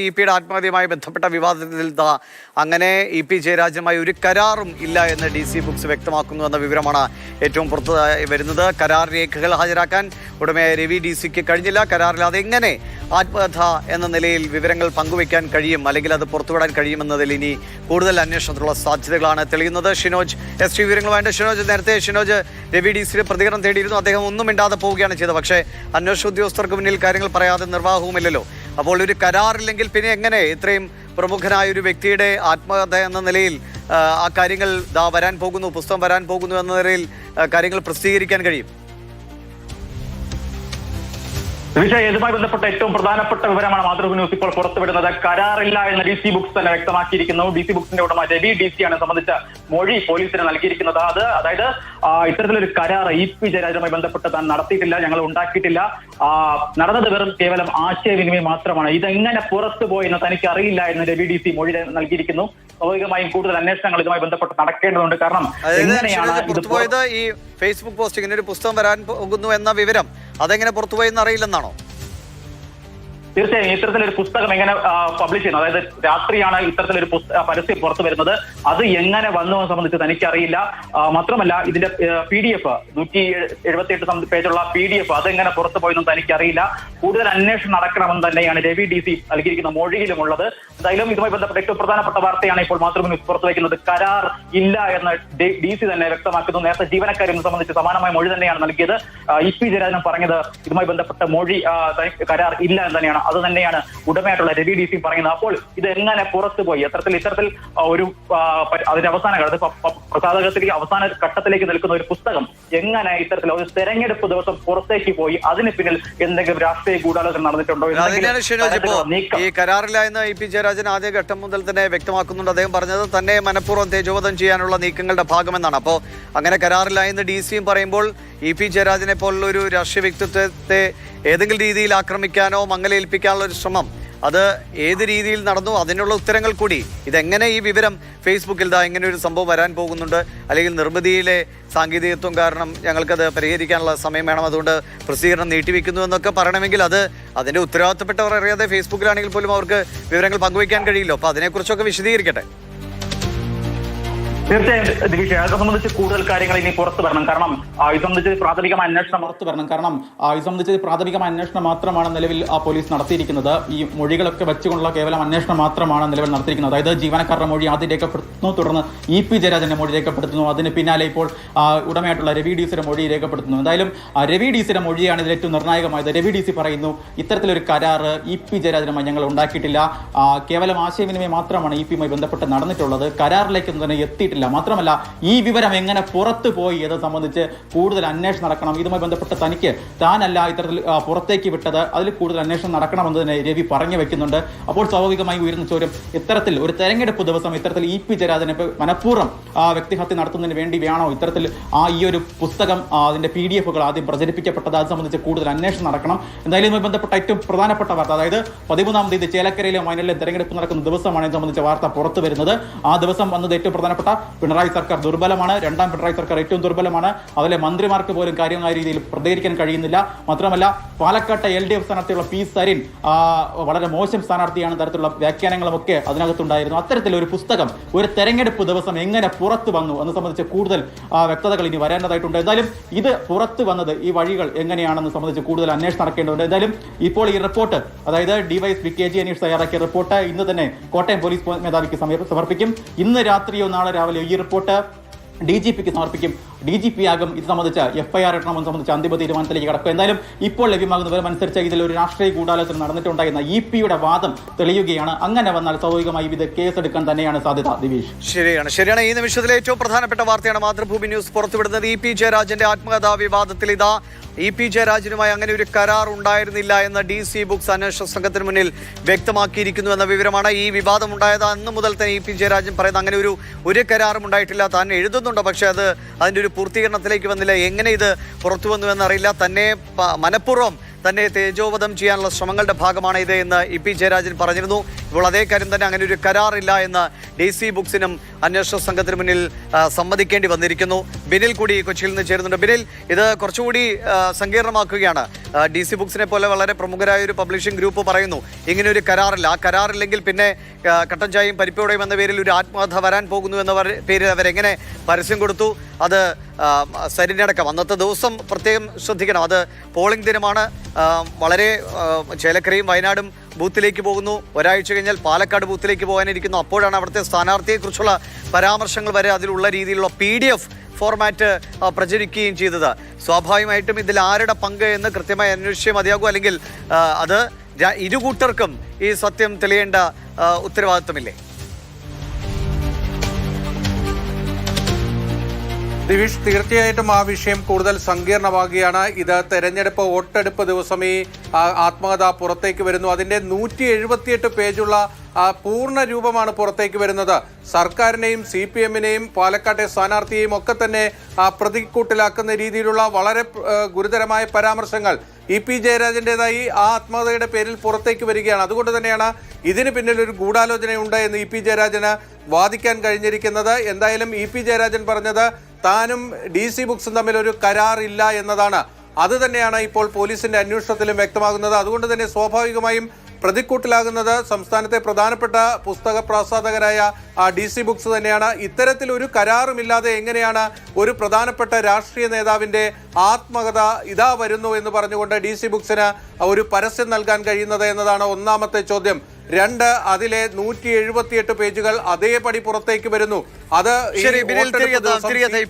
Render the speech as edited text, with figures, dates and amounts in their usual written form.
ഇപിയുടെ ആത്മഹത്യയുമായി ബന്ധപ്പെട്ട വിവാദത്തിൽ അങ്ങനെ ഇപി ജയരാജനുമായി ഒരു കരാറും ഇല്ല എന്ന് DC ബുക്സ് വ്യക്തമാക്കുന്നു എന്ന വിവരമാണ് ഏറ്റവും പുറത്ത് വരുന്നത്. കരാർ രേഖകൾ ഹാജരാക്കാൻ ഉടമയായ രവി DCക്ക് കഴിഞ്ഞില്ല. കരാറില്ലാതെ എങ്ങനെ ആത്മകഥ എന്ന നിലയിൽ വിവരങ്ങൾ പങ്കുവയ്ക്കാൻ കഴിയും, അല്ലെങ്കിൽ അത് പുറത്തുവിടാൻ കഴിയുമെന്നതിൽ ഇനി കൂടുതൽ അന്വേഷണത്തിലുള്ള സാധ്യതകളാണ് തെളിയുന്നത്. ഷിനോജ് ST വിവരങ്ങളുമായിട്ട്. നേരത്തെ ഷിനോജ് രവി DCയുടെ പ്രതികരണം തേടിയിരുന്നു. അദ്ദേഹം ഒന്നും മിണ്ടാതെ പോവുകയാണ് ചെയ്തത്. പക്ഷേ അന്വേഷണ ഉദ്യോഗസ്ഥർക്ക് മുന്നിൽ കാര്യങ്ങൾ പറയാതെ നിർവാഹവുമില്ലല്ലോ. അപ്പോൾ ഒരു കരാറില്ലെങ്കിൽ പിന്നെ എങ്ങനെ ഇത്രയും പ്രമുഖനായ ഒരു വ്യക്തിയുടെ ആത്മകഥ എന്ന നിലയിൽ ആ കാര്യങ്ങൾ വരാൻ പോകുന്നു, പുസ്തകം വരാൻ പോകുന്നു എന്ന നിലയിൽ കാര്യങ്ങൾ പ്രസിദ്ധീകരിക്കാൻ കഴിയും? ഇതുമായി ബന്ധപ്പെട്ട ഏറ്റവും പ്രധാനപ്പെട്ട വിവരമാണ് മാതൃഭൂമി ന്യൂസ് ഇപ്പോൾ പുറത്തുവിടുന്നത്. കരാറില്ല എന്ന് DC ബുക്സ് തന്നെ വ്യക്തമാക്കിയിരിക്കുന്നു. DC ബുക്സിന്റെ ഉടമ രവി DCയാണ് സംബന്ധിച്ച മൊഴി പോലീസിന് നൽകിയിരിക്കുന്നത്. അതായത് ഇത്തരത്തിലൊരു കരാർ ഇപി ജയരാജനുമായി ബന്ധപ്പെട്ട് താൻ നടത്തിയിട്ടില്ല, ഞങ്ങൾ ഉണ്ടാക്കിയിട്ടില്ല, നടന്നത് കേവലം ആശയവിനിമയം മാത്രമാണ്. ഇതെങ്ങനെ പുറത്തു പോയെന്ന് തനിക്ക് അറിയില്ല എന്ന് രവി DC മൊഴി നൽകിയിരിക്കുന്നു. സ്വാഭാവികമായും കൂടുതൽ അന്വേഷണങ്ങൾ ഇതുമായി ബന്ധപ്പെട്ട് നടക്കേണ്ടതുണ്ട്. കാരണം എങ്ങനെയാണ് ഈ ഫേസ്ബുക്ക് പോസ്റ്റ് ഇങ്ങനെ ഒരു പുസ്തകം വരാൻ പോകുന്നു എന്ന വിവരം അതെങ്ങനെ പുറത്തുപോയെന്ന് അറിയില്ലെന്നാണോ? തീർച്ചയായും ഇത്തരത്തിലൊരു പുസ്തകം എങ്ങനെ പബ്ലിഷ് ചെയ്യുന്നു, അതായത് രാത്രിയാണ് ഇത്തരത്തിലൊരു പരസ്യം പുറത്തു വരുന്നത്, അത് എങ്ങനെ വന്നു എന്ന് സംബന്ധിച്ച് തനിക്കറിയില്ല. മാത്രമല്ല ഇതിന്റെ PDF 178 പേജുള്ള PDF അതെങ്ങനെ പുറത്തു പോയെന്നും തനിക്കറിയില്ല. കൂടുതൽ അന്വേഷണം നടക്കണമെന്ന് തന്നെയാണ് രവി DC നൽകിയിരിക്കുന്ന മൊഴിയിലുമുള്ളത്. എന്തായാലും ഇതുമായി ബന്ധപ്പെട്ട ഏറ്റവും പ്രധാനപ്പെട്ട വാർത്തയാണ് ഇപ്പോൾ മാതൃഭൂമി ന്യൂസ് പുറത്തുവയ്ക്കുന്നത്. കരാർ ഇല്ല എന്ന് DC തന്നെ വ്യക്തമാക്കുന്നു. നേരത്തെ ജീവനക്കാരെ സംബന്ധിച്ച് സമാനമായ മൊഴി തന്നെയാണ് നൽകിയത്. ഇപി ജയരാജൻ പറഞ്ഞത് ഇതുമായി ബന്ധപ്പെട്ട മൊഴി കരാർ ഇല്ല എന്ന് തന്നെയാണ്. അത് തന്നെയാണ് ഉടമയായിട്ടുള്ള രവി DC പറയുന്നത്. അപ്പോൾ ഇത് എങ്ങനെ പുറത്തു പോയി? ഇത്തരത്തിൽ ഒരു അതിന്റെ പ്രസാധകത്തിലേക്ക് അവസാന ഘട്ടത്തിലേക്ക് നിൽക്കുന്ന ഒരു പുസ്തകം എങ്ങനെ ഇത്തരത്തിൽ ഒരു തെരഞ്ഞെടുപ്പ് ദിവസം പുറത്തേക്ക് പോയി? അതിന് പിന്നിൽ എന്തെങ്കിലും രാഷ്ട്രീയ ഗൂഢാലോചന നടന്നിട്ടുണ്ടോ? ഈ കരാറില്ല എന്ന് ഇപി ജയരാജൻ ആദ്യ ഘട്ടം മുതൽ തന്നെ വ്യക്തമാക്കുന്നുണ്ട്. അദ്ദേഹം പറഞ്ഞത് തന്നെ മനഃപൂർവ്വം തേജോവധം ചെയ്യാനുള്ള നീക്കങ്ങളുടെ ഭാഗമെന്നാണ്. അപ്പോൾ അങ്ങനെ കരാറില്ല എന്ന് DCയും പറയുമ്പോൾ ഇപി ജയരാജനെ പോലുള്ള ഒരു രാഷ്ട്രീയ വ്യക്തിത്വത്തെ ഏതെങ്കിലും രീതിയിൽ ആക്രമിക്കാനോ മങ്ങലേൽപ്പിക്കാനുള്ള ഒരു ശ്രമം അത് ഏത് രീതിയിൽ നടന്നു, അതിനുള്ള ഉത്തരങ്ങൾ കൂടി. ഇതെങ്ങനെ ഈ വിവരം ഫേസ്ബുക്കിൽ ഇങ്ങനെ ഒരു സംഭവം വരാൻ പോകുന്നുണ്ട്, അല്ലെങ്കിൽ നിർമ്മിതിയിലെ സാങ്കേതികത്വം കാരണം ഞങ്ങൾക്കത് പരിഹരിക്കാനുള്ള സമയം വേണം, അതുകൊണ്ട് പ്രസിദ്ധീകരണം നീട്ടിവെക്കുന്നു എന്നൊക്കെ പറയണമെങ്കിൽ അതിൻ്റെ ഉത്തരവാദിത്തപ്പെട്ടവർ അറിയാതെ ഫേസ്ബുക്കിലാണെങ്കിൽ പോലും അവർക്ക് വിവരങ്ങൾ പങ്കുവയ്ക്കാൻ കഴിയില്ലോ. അപ്പോൾ അതിനെക്കുറിച്ചൊക്കെ വിശദീകരിക്കട്ടെ. തീർച്ചയായും ദിവിഷ, അത് സംബന്ധിച്ച് കൂടുതൽ കാര്യങ്ങൾ ഇനി പുറത്തു വരണം. കാരണം ഇത് സംബന്ധിച്ച് പ്രാഥമികമായ അന്വേഷണം മാത്രമാണ് നിലവിൽ പോലീസ് നടത്തിയിരിക്കുന്നത്. ഈ മൊഴികളൊക്കെ വെച്ചുകൊണ്ടുള്ള കേവലം അന്വേഷണം മാത്രമാണ് നിലവിൽ നടത്തിയിരിക്കുന്നത്. അതായത് ജീവനക്കാരുടെ മൊഴി ആദ്യം രേഖപ്പെടുത്തുന്നു, തുടർന്ന് ഇപി ജയരാജന്റെ മൊഴി രേഖപ്പെടുത്തുന്നു, അതിന് പിന്നാലെ ഇപ്പോൾ ഉടമയായിട്ടുള്ള രവി DCയുടെ മൊഴി രേഖപ്പെടുത്തുന്നു. എന്തായാലും രവി DCയുടെ മൊഴിയാണ് ഇതിൽ ഏറ്റവും നിർണായകമായത്. രവി DC പറയുന്നു ഇത്തരത്തിലൊരു കരാറ് ഇപി ജയരാജനുമായി ഞങ്ങൾ ഉണ്ടാക്കിയിട്ടില്ല, കേവലം ആശയവിനിമയം മാത്രമാണ് ഇപിയുമായി ബന്ധപ്പെട്ട് നടന്നിട്ടുള്ളത്, കരാറിലേക്കൊന്നും തന്നെ എത്തിയിട്ടില്ല. മാത്രമല്ല ഈ വിവരം എങ്ങനെ പുറത്തു പോയി എന്ന് സംബന്ധിച്ച് കൂടുതൽ അന്വേഷണം നടക്കണം. ഇതുമായി ബന്ധപ്പെട്ട് തനിക്ക് താനല്ല ഇത്തരത്തിൽ പുറത്തേക്ക് വിട്ടത്, അതിൽ കൂടുതൽ അന്വേഷണം നടക്കണമെന്ന് തന്നെ രവി പറഞ്ഞു വെക്കുന്നുണ്ട്. അപ്പോൾ സ്വാഭാവികമായി ഉയർന്ന ചോദ്യം, ഇത്തരത്തിൽ ഒരു തെരഞ്ഞെടുപ്പ് ദിവസം ഇത്തരത്തിൽ ഇപി ജയരാജനെ മനഃപൂർവ്വം വ്യക്തിഹത്യ നടത്തുന്നതിന് വേണ്ടി വേണോ ഇത്തരത്തിൽ ഈ ഒരു പുസ്തകം അതിന്റെ PDFകൾ ആദ്യം പ്രചരിപ്പിക്കപ്പെട്ടത്? അത് സംബന്ധിച്ച് കൂടുതൽ അന്വേഷണം നടക്കണം. എന്തായാലും ഇതുമായി ബന്ധപ്പെട്ട ഏറ്റവും പ്രധാനപ്പെട്ട വാർത്ത, അതായത് 13-ാം തീയതി ചേലക്കരയിലെ വയനാട്ടിലെ തെരഞ്ഞെടുപ്പ് നടക്കുന്ന ദിവസമാണ് ഇത് സംബന്ധിച്ച വാർത്ത പുറത്തു വരുന്നത്. ആ ദിവസം വന്നത് ഏറ്റവും പ്രധാനപ്പെട്ട പിണറായി സർക്കാർ ദുർബലമാണ്, രണ്ടാം പിണറായി സർക്കാർ ഏറ്റവും ദുർബലമാണ്, അതിലെ മന്ത്രിമാർക്ക് പോലും കാര്യമായ രീതിയിൽ പ്രതികരിക്കാൻ കഴിയുന്നില്ല. മാത്രമല്ല പാലക്കാട്ടെ LDF സ്ഥാനാർത്ഥിയുള്ള P. സരിൻ വളരെ മോശം സ്ഥാനാർത്ഥിയാണ്, തരത്തിലുള്ള വ്യാഖ്യാനങ്ങളുമൊക്കെ അതിനകത്തുണ്ടായിരുന്നു. അത്തരത്തിലൊരു പുസ്തകം ഒരു തെരഞ്ഞെടുപ്പ് ദിവസം എങ്ങനെ പുറത്തു വന്നു എന്ന് സംബന്ധിച്ച് കൂടുതൽ വ്യക്തതകൾ ഇനി വരേണ്ടതായിട്ടുണ്ട്. എന്തായാലും ഇത് പുറത്തു വന്നത് ഈ വഴികൾ എങ്ങനെയാണെന്ന് സംബന്ധിച്ച് കൂടുതൽ അന്വേഷണം നടക്കേണ്ടതുണ്ട്. എന്തായാലും ഇപ്പോൾ ഈ റിപ്പോർട്ട്, അതായത് DYSP KG അനീഷ് തയ്യാറാക്കിയ റിപ്പോർട്ട് ഇന്ന് തന്നെ കോട്ടയം പോലീസ് മേധാവിക്ക് സമർപ്പിക്കും. ഇന്ന് രാത്രിയോ നാളെ രാവിലെ ഈ റിപ്പോർട്ട് DGPക്ക് സമർപ്പിക്കും. DGP ആകും ഇത് സംബന്ധിച്ച് FIR ഇടണമെന്ന് സംബന്ധിച്ച് അന്തിമ തീരുമാനത്തിലേക്ക് കടക്കും. എന്തായാലും ഇപ്പോൾ ലഭ്യമാകുന്ന വിവരം അനുസരിച്ച് ഇതിൽ ഒരു രാഷ്ട്രീയ ഗൂഢാലോചന നടന്നിട്ടുണ്ടായിരുന്ന ഇപിയുടെ വാദം തെളിയുകയാണ്. അങ്ങനെ വന്നാൽ സ്വാഭാവികമായും ഇത് കേസെടുക്കാൻ തന്നെയാണ് സാധ്യത. ദിവേഷ്, ശരിയാണ്. ഈ നിമിഷത്തിലെ ഏറ്റവും പ്രധാനപ്പെട്ട വാർത്തയാണ് മാതൃഭൂമി ന്യൂസ് പുറത്തുവിടുന്നത്. ഇപി ജയരാജന്റെ ആത്മകഥാ വിവാദത്തിൽ ഇപി ജയരാജനുമായി അങ്ങനെ ഒരു കരാർ ഉണ്ടായിരുന്നില്ല എന്ന് DC ബുക്സ് അന്വേഷണ സംഘത്തിന് മുന്നിൽ വ്യക്തമാക്കിയിരിക്കുന്നു എന്ന വിവരമാണ്. ഈ വിവാദം ഉണ്ടായത് അന്ന് മുതൽ തന്നെ ഇപി ജയരാജൻ പറയുന്നത് അങ്ങനെ ഒരു കരാറും ഉണ്ടായിട്ടില്ല. താൻ എഴുതുന്നുണ്ടോ, പക്ഷെ അതിൻ്റെ ഒരു പൂർത്തീകരണത്തിലേക്ക് വന്നില്ല. എങ്ങനെ ഇത് പുറത്തു വന്നു എന്നറിയില്ല. തന്നെ മനഃപൂർവ്വം തന്നെ തേജോവധം ചെയ്യാനുള്ള ശ്രമങ്ങളുടെ ഭാഗമാണ് ഇത് എന്ന് ഇപി ജയരാജൻ പറഞ്ഞിരുന്നു. ഇപ്പോൾ അതേ കാര്യം തന്നെ അങ്ങനെ ഒരു കരാറില്ല എന്ന് DC ബുക്സിനും അന്വേഷണ സംഘത്തിന് മുന്നിൽ സമ്മതിക്കേണ്ടി വന്നിരിക്കുന്നു. ബിനിൽ കൂടി കൊച്ചിയിൽ നിന്ന് ചേരുന്നുണ്ട്. ബിനിൽ, ഇത് കുറച്ചുകൂടി സങ്കീർണമാക്കുകയാണ്. DC ബുക്സിനെ പോലെ വളരെ പ്രമുഖരായ ഒരു പബ്ലിഷിംഗ് ഗ്രൂപ്പ് പറയുന്നു ഇങ്ങനെ ഒരു കരാറില്ല. ആ കരാറില്ലെങ്കിൽ പിന്നെ കട്ടൻ ചായയും പരിപ്പോടയും എന്ന പേരിൽ ഒരു ആത്മകഥ വരാൻ പോകുന്നു എന്ന പേരിൽ അവരെങ്ങനെ പരസ്യം കൊടുത്തു? അത് സരിനടക്കം അന്നത്തെ ദിവസം പ്രത്യേകം ശ്രദ്ധിക്കണം. അത് പോളിംഗ് ദിനമാണ്. വളരെ ചേലക്കരയും വയനാടും ബൂത്തിലേക്ക് പോകുന്നു. ഒരാഴ്ച കഴിഞ്ഞാൽ പാലക്കാട് ബൂത്തിലേക്ക് പോകാനിരിക്കുന്നു. അപ്പോഴാണ് അവിടുത്തെ സ്ഥാനാർത്ഥിയെക്കുറിച്ചുള്ള പരാമർശങ്ങൾ വരെ അതിലുള്ള രീതിയിലുള്ള PDF ഫോർമാറ്റ് പ്രചരിക്കുകയും ചെയ്തത്. സ്വാഭാവികമായിട്ടും ഇതിൽ ആരുടെ പങ്ക് എന്ന് കൃത്യമായി അന്വേഷിച്ചേ മതിയാകൂ. അല്ലെങ്കിൽ അത് ഇരുകൂട്ടർക്കും ഈ സത്യം തെളിയേണ്ട ഉത്തരവാദിത്വമില്ലേ? ദിവിഷ്, തീർച്ചയായിട്ടും ആ വിഷയം കൂടുതൽ സങ്കീർണമാകുകയാണ്. ഇത് തെരഞ്ഞെടുപ്പ് വോട്ടെടുപ്പ് ദിവസം ഈ ആത്മകഥ പുറത്തേക്ക് വരുന്നു. അതിന്റെ 178 പേജുള്ള പൂർണ്ണ രൂപമാണ് പുറത്തേക്ക് വരുന്നത്. സർക്കാരിനെയും CPM-നെയും പാലക്കാട്ടെ സ്ഥാനാർത്ഥിയെയും ഒക്കെ തന്നെ പ്രതിക്കൂട്ടിലാക്കുന്ന രീതിയിലുള്ള വളരെ ഗുരുതരമായ പരാമർശങ്ങൾ EP ജയരാജന്റേതായി ആ ആത്മകഥയുടെ പേരിൽ പുറത്തേക്ക് വരികയാണ്. അതുകൊണ്ട് തന്നെയാണ് ഇതിന് പിന്നിൽ ഒരു ഗൂഢാലോചനയുണ്ട് എന്ന് EP ജയരാജന് വാദിക്കാൻ കഴിഞ്ഞിരിക്കുന്നത്. എന്തായാലും EP ജയരാജൻ പറഞ്ഞത് താനും DC ബുക്സും തമ്മിൽ ഒരു കരാറില്ല എന്നതാണ്. അത് തന്നെയാണ് ഇപ്പോൾ പോലീസിന്റെ അന്വേഷണത്തിലും വ്യക്തമാകുന്നത്. അതുകൊണ്ട് തന്നെ സ്വാഭാവികമായും പ്രതിക്കൂട്ടിലാകുന്നത് സംസ്ഥാനത്തെ പ്രധാനപ്പെട്ട പുസ്തക പ്രസാധകരായ DC ബുക്സ് തന്നെയാണ്. ഇത്തരത്തിൽ ഒരു കരാറുമില്ലാതെ എങ്ങനെയാണ് ഒരു പ്രധാനപ്പെട്ട രാഷ്ട്രീയ നേതാവിന്റെ ആത്മകഥ ഇതാ വരുന്നു എന്ന് പറഞ്ഞുകൊണ്ട് DC ബുക്സിന് ഒരു പരസ്യം നൽകാൻ കഴിയുന്നത് എന്നതാണ് ഒന്നാമത്തെ ചോദ്യം. 2, അതിലെ 178 പേജുകൾ അതേപടി പുറത്തേക്ക് വരുന്നു. അത്